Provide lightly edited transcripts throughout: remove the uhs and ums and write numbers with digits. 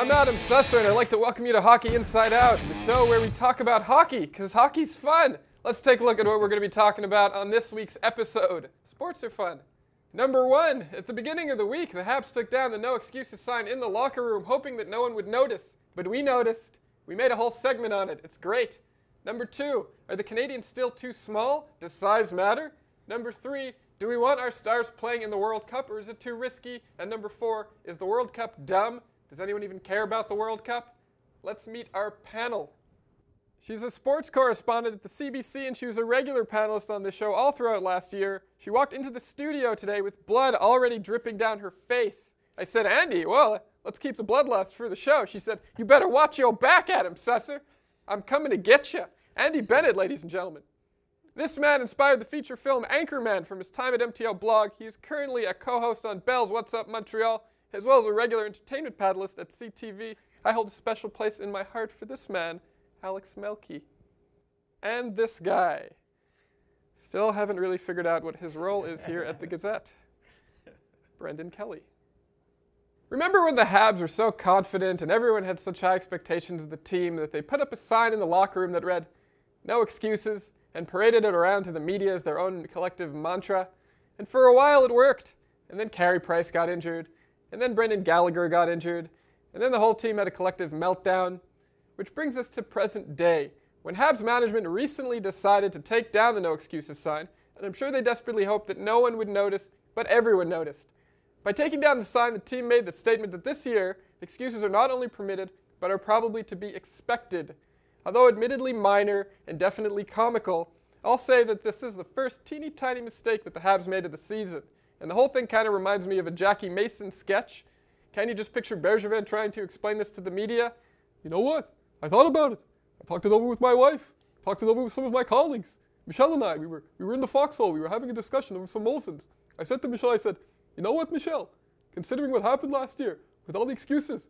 I'm Adam Susser, and I'd like to welcome you to Hockey Inside Out, the show where we talk about hockey, because hockey's fun. Let's take a look at what we're going to be talking about on this week's episode. Sports are fun. Number one, at the beginning of the week, the Habs took down the no excuses sign in the locker room, hoping that no one would notice. But we noticed. We made a whole segment on it. It's great. Number two, are the Canadiens still too small? Does size matter? Number three, do we want our stars playing in the World Cup, or is it too risky? And number four, is the World Cup dumb? Does anyone even care about the World Cup? Let's meet our panel. She's a sports correspondent at the CBC, and she was a regular panelist on this show all throughout last year. She walked into the studio today with blood already dripping down her face. I said, Andie, well, let's keep the bloodlust for the show. She said, you better watch your back, Adam Susser. I'm coming to get you. Andie Bennett, ladies and gentlemen. This man inspired the feature film Anchorman from his time at MTL Blog. He is currently a co-host on Bell's What's Up Montreal, as well as a regular entertainment panelist at CTV. I hold a special place in my heart for this man, Alex Melki. And this guy. Still haven't really figured out what his role is here at the Gazette. Brendan Kelly. Remember when the Habs were so confident and everyone had such high expectations of the team that they put up a sign in the locker room that read, "No excuses," and paraded it around to the media as their own collective mantra? And for a while it worked. And then Carey Price got injured. And then Brendan Gallagher got injured. And then the whole team had a collective meltdown. Which brings us to present day, when Habs management recently decided to take down the no excuses sign, and I'm sure they desperately hoped that no one would notice, but everyone noticed. By taking down the sign, the team made the statement that this year, excuses are not only permitted, but are probably to be expected. Although admittedly minor and definitely comical, I'll say that this is the first teeny tiny mistake that the Habs made of the season. And the whole thing kind of reminds me of a Jackie Mason sketch. Can you just picture Bergevin trying to explain this to the media? You know what? I thought about it. I talked it over with my wife. Talked it over with some of my colleagues. Michelle and I, we were in the foxhole. We were having a discussion over some Molsons. I said to Michelle, I said, you know what, Michelle? Considering what happened last year, with all the excuses,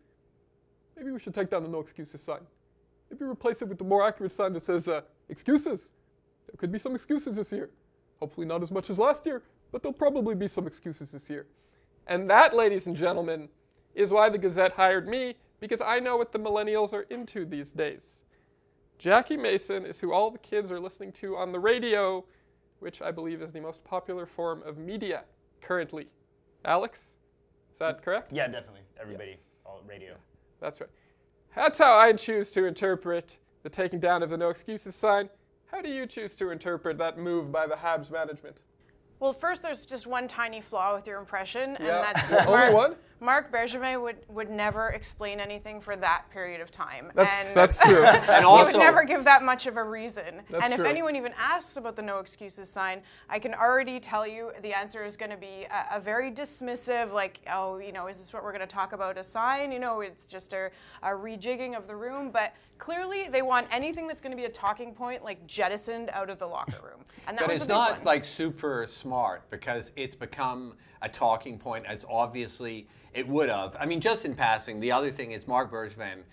maybe we should take down the no excuses sign. Maybe replace it with the more accurate sign that says, excuses. There could be some excuses this year. Hopefully not as much as last year, but there'll probably be some excuses this year. And that, ladies and gentlemen, is why the Gazette hired me, because I know what the millennials are into these days. Jackie Mason is who all the kids are listening to on the radio, which I believe is the most popular form of media currently. Alex, is that correct? Yeah, definitely. Everybody, yes. All radio. That's right. That's how I choose to interpret the taking down of the no excuses sign. How do you choose to interpret that move by the Habs management? Well, first, there's just one tiny flaw with your impression, and that's only one? Marc Bergevin would never explain anything for that period of time. That's true. And also, he would never give that much of a reason. That's if true. anyone even asks about the no excuses sign, I can already tell you the answer is going to be a very dismissive, like, oh, you know, is this what we're going to talk about, a sign? You know, it's just a rejigging of the room. But clearly, they want anything that's going to be a talking point, like, jettisoned out of the locker room. And that but was it's a big not one. like super smart, because it's become a talking point, as obviously it would have. I mean, just in passing, the other thing is Marc Bergevin,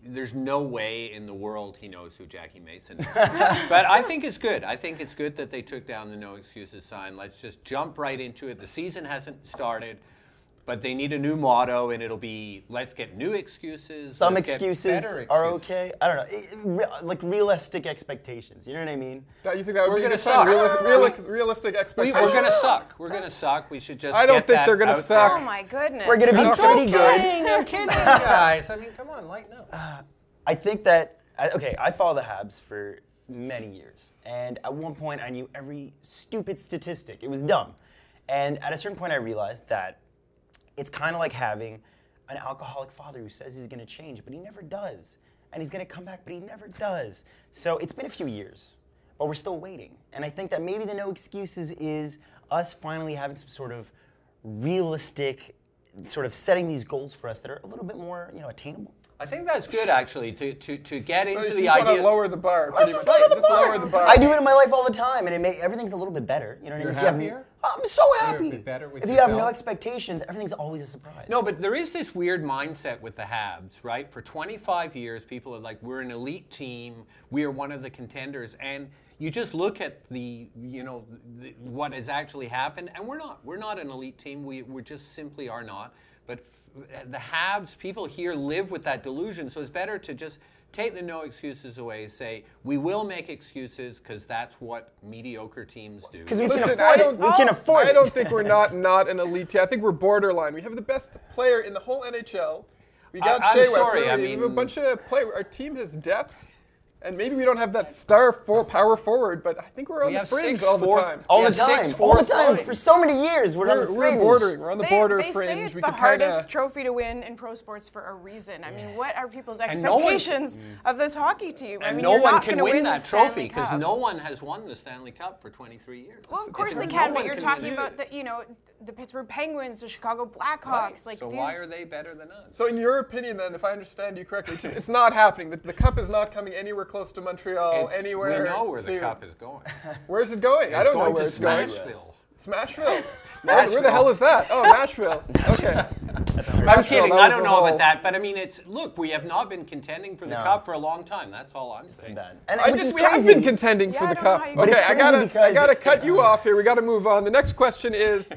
there's no way in the world he knows who Jackie Mason is. But I think it's good. I think it's good that they took down the no excuses sign. Let's just jump right into it. The season hasn't started, but they need a new motto, and it'll be, let's get new excuses. Some excuses are okay. I don't know. Like realistic expectations. You know what I mean? You think that would We're be gonna a good sign? suck. Realistic expectations? We're going to suck. We're going to suck. We should just I don't get think that they're gonna out suck. Oh, my goodness. We're going to be pretty good. I'm kidding, guys. I mean, come on, lighten up. I think that, I follow the Habs for many years. And at one point, I knew every stupid statistic. It was dumb. And at a certain point, I realized that it's kind of like having an alcoholic father who says he's going to change, but he never does. And he's going to come back, but he never does. So it's been a few years, but we're still waiting. And I think that maybe the no excuses is us finally having some sort of realistic, sort of setting these goals for us that are a little bit more, attainable. I think that's good, actually, to get into the you idea. want to lower the bar. Let's just lower the bar. I do it in my life all the time, and everything's a little bit better. You know what I mean? Happier? I'm so happy. You're better with if you have yourself? no expectations, everything's always a surprise. No, but there is this weird mindset with the Habs, right? For 25 years, people are like, we're an elite team. We are one of the contenders. And you just look at what has actually happened, and we're not. We're not an elite team. We just simply are not. But the Habs, people here live with that delusion, so it's better to just take the no excuses away, say, we will make excuses because that's what mediocre teams do. Because we can afford it. We can afford it. I don't think we're not an elite team. I think we're borderline. We have the best player in the whole NHL. We got I'm Shea sorry, Weber. I We mean- have a bunch of players. Our team has depth. And maybe we don't have that star power forward, but I think we're on the fringe all the time. All the time. For so many years, we're on the fringe. We're bordering. We're on the border They fringe. say it's We the could hardest trophy to win in pro sports for a reason. I mean, what are people's expectations of this hockey team? And I mean, no you're one not can gonna win the that Stanley trophy because Cup. no one has won the Stanley Cup for 23 years. Well, of course they No can, but one you're can talking win it. about the Pittsburgh Penguins, the Chicago Blackhawks. Right. Like so these... why are they better than us? So in your opinion, then, if I understand you correctly, it's not happening. The cup is not coming anywhere close to Montreal, anywhere. We know where the soon. cup is going. Where's it going? I don't know where it's going. Smashville. Smashville. Where the hell is that? Oh, Nashville. Okay. I'm kidding. I don't know about about that, but I mean, look, we have not been contending for the cup for a long time. That's all I'm saying. And we have been contending for the cup. Okay, I gotta cut you off here. We gotta move on. The next question is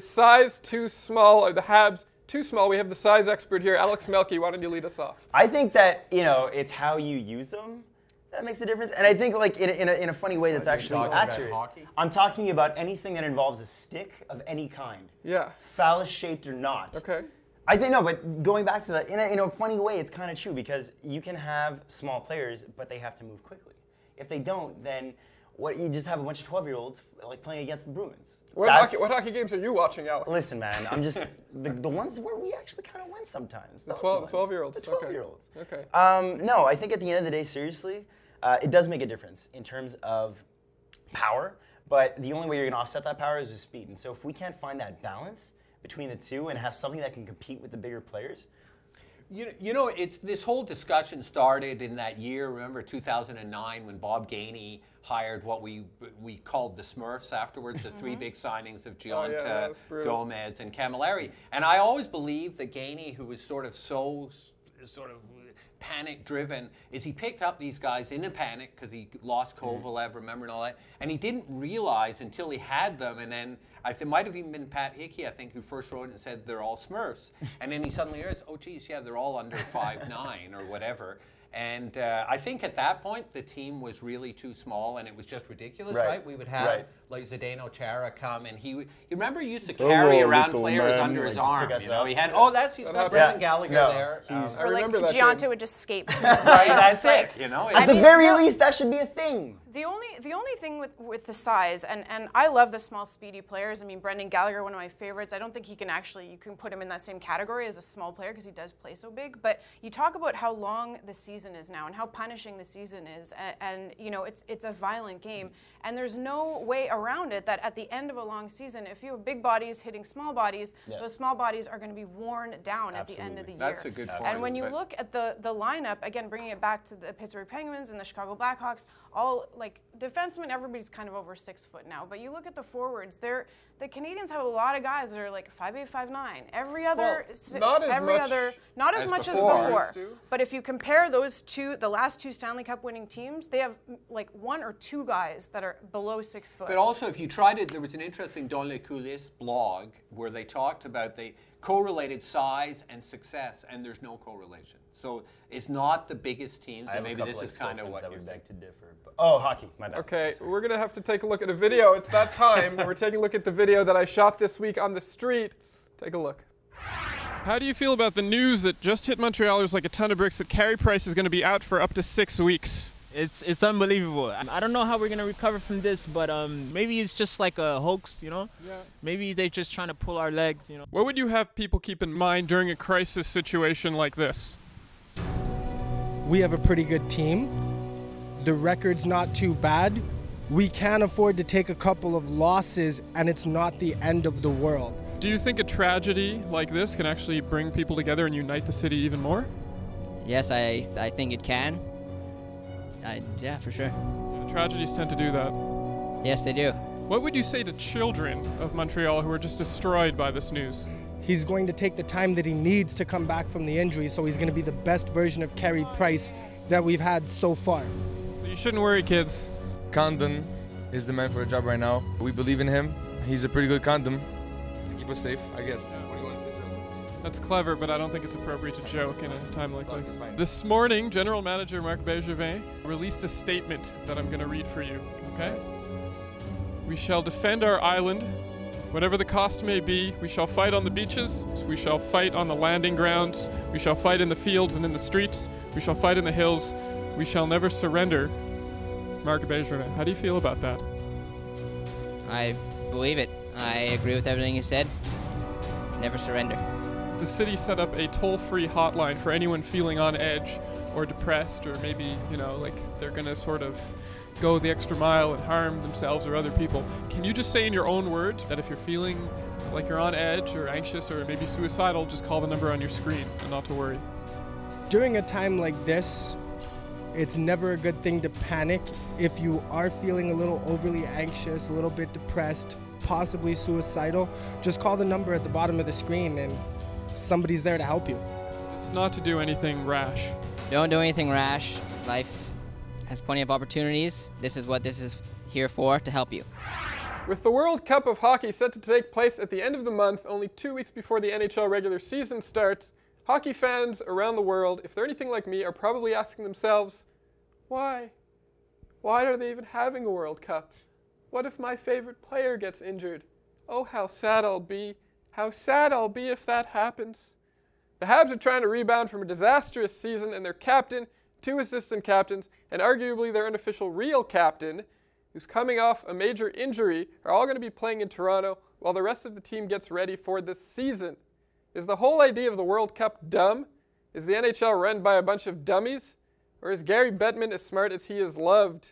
size too small? Are the Habs too small? We have the size expert here, Alex Melki. Why don't you lead us off? I think that it's how you use them that makes a difference. And I think like in a funny way that's actually accurate. I'm talking about anything that involves a stick of any kind. Yeah. Phallus shaped or not. Okay. I think, no, but going back to that, in a funny way, it's kind of true because you can have small players, but they have to move quickly. If they don't, then you just have a bunch of 12-year-olds like playing against the Bruins. What hockey games are you watching, Alex? Listen, man, I'm just the ones where we actually kind of win sometimes. The 12-year-olds. The 12-year-olds. Okay. No, I think at the end of the day, seriously, it does make a difference in terms of power. But the only way you're going to offset that power is with speed. And so if we can't find that balance between the two and have something that can compete with the bigger players. You know, it's this whole discussion started in that year. Remember 2009 when Bob Gainey hired what we called the Smurfs afterwards, the three big signings of Gionta, Gomez, and Camilleri. And I always believed that Gainey, who was sort of panic-driven, is he picked up these guys in a panic because he lost Kovalev, remember, and all that, and he didn't realize until he had them, and then it might have even been Pat Hickey, I think, who first wrote it and said they're all Smurfs, and then he suddenly realized, oh geez, yeah, they're all under 5'9" or whatever. And I think at that point the team was really too small, and it was just ridiculous, right? We would have like Zdeno Chara come, and he remember he used to carry around players under his arm. You know, he had he's got Brendan Gallagher there. Or like Gionta would just skate to his legs. That's it. You know, at the very least, that should be a thing. The only thing with the size, and I love the small, speedy players. I mean, Brendan Gallagher, one of my favorites. I don't think you can put him in that same category as a small player because he does play so big. But you talk about how long the season is now and how punishing the season is, and you know it's a violent game, and there's no way around it that at the end of a long season, if you have big bodies hitting small bodies, those small bodies are going to be worn down at the end of the year. That's a good point. And when you look at the lineup, again, bringing it back to the Pittsburgh Penguins and the Chicago Blackhawks, all like defensemen, everybody's kind of over 6 foot now. But you look at the forwards, the Canadiens have a lot of guys that are like 5'8", 5'9". Every other, not as much as before. But if you compare those two, the last two Stanley Cup winning teams, they have like 1 or 2 guys that are below 6 foot. But also, if you tried it, there was an interesting Dans les Coulisses blog where they talked about they correlated size and success, and there's no correlation. So it's not the biggest teams, and maybe this is kind of what you're saying. To differ. But, hockey, my bad. Okay, we're going to have to take a look at a video. It's that time. We're taking a look at the video that I shot this week on the street. Take a look. How do you feel about the news that just hit Montreal? There's like a ton of bricks that Carey Price is going to be out for up to 6 weeks. It's unbelievable. I don't know how we're going to recover from this, but maybe it's just like a hoax, you know? Yeah. Maybe they're just trying to pull our legs, you know? What would you have people keep in mind during a crisis situation like this? We have a pretty good team. The record's not too bad. We can afford to take a couple of losses, and it's not the end of the world. Do you think a tragedy like this can actually bring people together and unite the city even more? Yes, I think it can. Yeah, for sure. Yeah, tragedies tend to do that. Yes, they do. What would you say to children of Montreal who are just destroyed by this news? He's going to take the time that he needs to come back from the injury, so he's going to be the best version of Carey Price that we've had so far. So you shouldn't worry, kids. Condon is the man for the job right now. We believe in him. He's a pretty good condom to keep us safe, I guess. What do you want to say, Joe? That's clever, but I don't think it's appropriate to joke in a time like this. This morning, General Manager Marc Bergevin released a statement that I'm going to read for you, okay? We shall defend our island, whatever the cost may be. We shall fight on the beaches. We shall fight on the landing grounds. We shall fight in the fields and in the streets. We shall fight in the hills. We shall never surrender. Marc Bergevin, how do you feel about that? I believe it. I agree with everything you said. Never surrender. The city set up a toll-free hotline for anyone feeling on edge or depressed, or maybe, you know, like they're going to sort of go the extra mile and harm themselves or other people. Can you just say in your own words that if you're feeling like you're on edge or anxious or maybe suicidal, just call the number on your screen and not to worry? During a time like this, it's never a good thing to panic. If you are feeling a little overly anxious, a little bit depressed, possibly suicidal, just call the number at the bottom of the screen and somebody's there to help you. Just not to do anything rash. Don't do anything rash. Life has plenty of opportunities. This is what this is here for, to help you. With the World Cup of Hockey set to take place at the end of the month, only 2 weeks before the NHL regular season starts, hockey fans around the world, if they're anything like me, are probably asking themselves, why? Why are they even having a World Cup? What if my favorite player gets injured? Oh, how sad I'll be. How sad I'll be if that happens. The Habs are trying to rebound from a disastrous season, and their captain, 2 assistant captains, and arguably their unofficial real captain, who's coming off a major injury, are all going to be playing in Toronto while the rest of the team gets ready for this season. Is the whole idea of the World Cup dumb? Is the NHL run by a bunch of dummies? Or is Gary Bettman as smart as he is loved?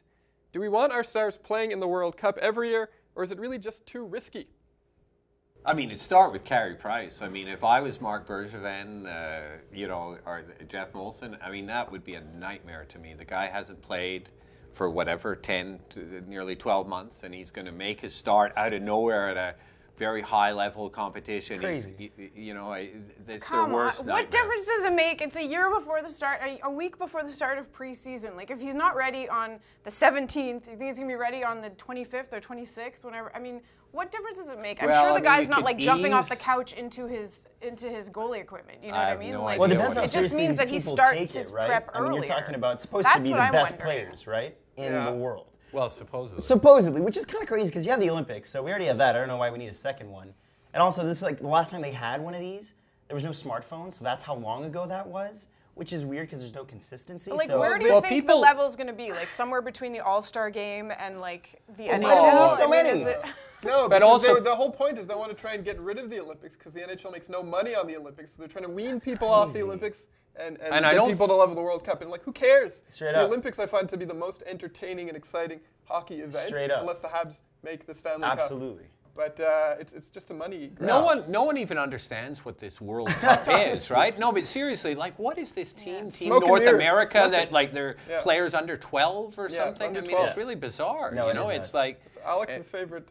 Do we want our stars playing in the World Cup every year, or is it really just too risky? I mean, it start with Carey Price. I mean, if I was Marc Bergevin, or Jeff Molson, I mean, that would be a nightmare to me. The guy hasn't played for whatever, 10 to nearly 12 months, and he's going to make his start out of nowhere at a very high-level competition. Crazy. It's Come their worst on. nightmare. What difference does it make? It's a year before the start, a week before the start of preseason. Like, if he's not ready on the 17th, you think he's going to be ready on the 25th or 26th, whenever? I mean, what difference does it make? I'm sure the guy's not like jumping off the couch into his goalie equipment. You know what I mean? No Like, Well, it depends how it just seriously means that these he people starts take his it, right? prep I mean, you're earlier. talking about it's supposed That's to be what the I'm best wondering. players, right, in the world. Well, supposedly. Supposedly, which is kind of crazy because you have the Olympics, so we already have that. I don't know why we need a second one. And also, this is like the last time they had one of these, there was no smartphone, so that's how long ago that was, which is weird because there's no consistency. Like, so where do you think the level's going to be? Like, somewhere between the All-Star game and, like, the NHL? not so I mean, many. is it... No, But because also- the whole point is they want to try and get rid of the Olympics because the NHL makes no money on the Olympics. So they're trying to wean people off the Olympics and I get don't people to love the World Cup. And like, who cares? Straight the up. Olympics I find to be the most entertaining and exciting hockey event. Straight up. Unless the Habs make the Stanley Cup. Absolutely. But it's just a money grab. No one even understands what this World Cup is, right? No, but seriously, like, what is this team Smoke and North mirrors. America that, like, they're Yeah. players under 12 or Yeah, something? under I mean, 12. it's really bizarre. No, you it know, is it's nuts. like Alex's favorite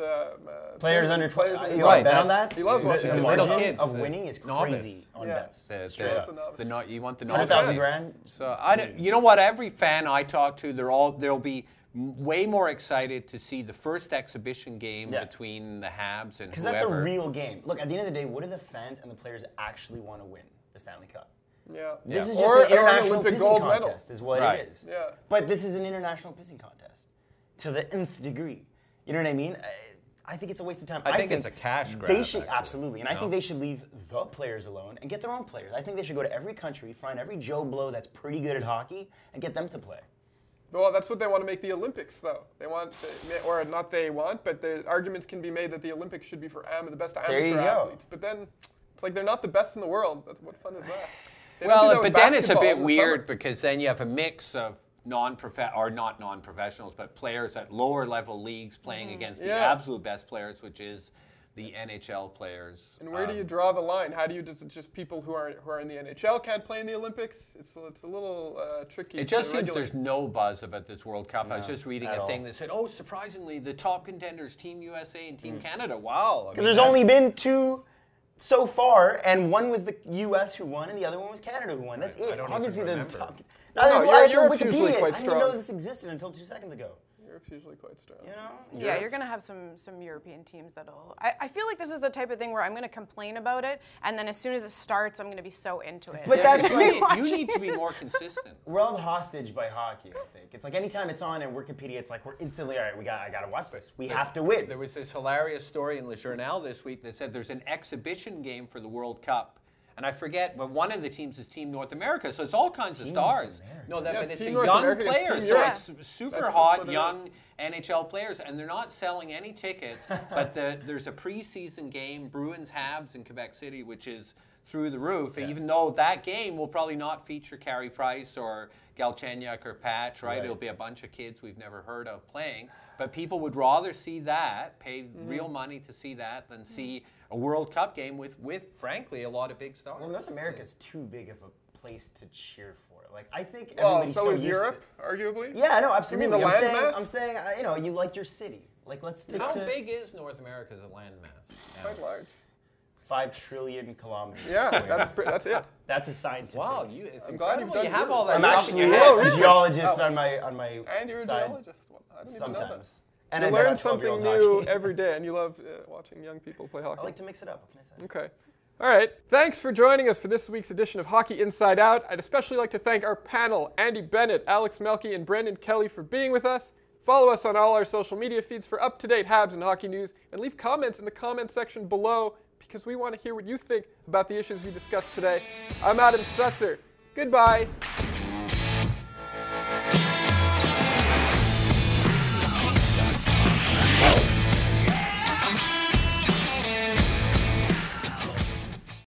Players under 12. players You Right, bet on that's- that? he loves watching the it. margin Little kids, of the winning is novice. crazy on Yeah. bets. Straight up the novice. you want the 100,000 novice. grand. So I don't, you know what? Every fan I talk to, they'll be way more excited to see the first exhibition game Yeah. between the Habs and Because whoever. that's a real game. Look, at the end of the day, what do the fans and the players actually want to win? The Stanley Cup. Yeah. This is Or- just or an an international Olympic pissing gold contest, medal. is what Right. it is. Yeah. But this is an international pissing contest to the nth degree. You know what I mean? I think it's a waste of time. I think it's a cash grab, They should actually. absolutely, and I think they should leave the players alone and get their own players. I think they should go to every country, find every Joe Blow that's pretty good at hockey, and get them to play. Well, that's what they want to make the Olympics, though. They want, or not they want, but the arguments can be made that the Olympics should be for the best There you amateur go. athletes. But then it's like they're not the best in the world. What fun is that? They don't do Well, that but with then it's a basketball bit in the weird summer. because then you have a mix of not non-professionals, but players at lower level leagues playing against the Yeah. absolute best players, which is the NHL players. And where do you draw the line? How do you just people who are in the NHL can't play in the Olympics? It's a little tricky. It just to seems regulate. there's no buzz about this World Cup. I was just reading at a all. thing that said, "Oh, surprisingly, the top contenders, Team USA and Team Canada." Wow. Because there's only been two so far, and one was the U.S. who won, and the other one was Canada who won. That's I it. don't Obviously, even the remember. top. No, I had to Europe's usually Wikipedia it. quite I didn't even know strong. this existed until 2 seconds ago. Europe's usually quite strong. You know? Yeah, you're going to have some European teams that'll... I feel like this is the type of thing where I'm going to complain about it, and then as soon as it starts, I'm going to be so into it. But that's like... You need to be more consistent. We're held hostage by hockey, I think. It's like anytime it's on and we're competing, it's like we're instantly, all right, I got to watch this. We have to win. There was this hilarious story in Le Journal this week that said there's an exhibition game for the World Cup. And I forget, but one of the teams is Team North America, so it's all kinds of stars. No, but it's the young players, so it's super hot, young NHL players, and they're not selling any tickets, but there's a preseason game, Bruins-Habs in Quebec City, which is through the roof, even though that game will probably not feature Carey Price or Galchenyuk or Patch, right? It'll be a bunch of kids we've never heard of playing, but people would rather see that, pay real money to see that, than see a World Cup game with frankly, a lot of big stars. Well, North America's too big of a place to cheer for. Like, I think Well, everybody's so is used Europe, to... arguably? Yeah, no, absolutely. You mean the landmass? I'm saying, you know, you like your city. Like, let's stick How to... big is North America as a landmass? Quite large. 5 trillion kilometers. Yeah, square. that's it. That's a scientific. Wow, it's I'm glad you've incredible. done You have yours. all that I'm stuff in actually your head. a geologist on my And you're a side. geologist. I didn't even know that. Sometimes. And You I bet learn on something 12-year-old new hockey. every day, and you love watching young people play hockey. I like to mix it up. What can I say? Okay. All right. Thanks for joining us for this week's edition of Hockey Inside Out. I'd especially like to thank our panel, Andie Bennett, Alex Melki, and Brendan Kelly for being with us. Follow us on all our social media feeds for up-to-date Habs and hockey news, and leave comments in the comment section below because we want to hear what you think about the issues we discussed today. I'm Adam Susser. Goodbye.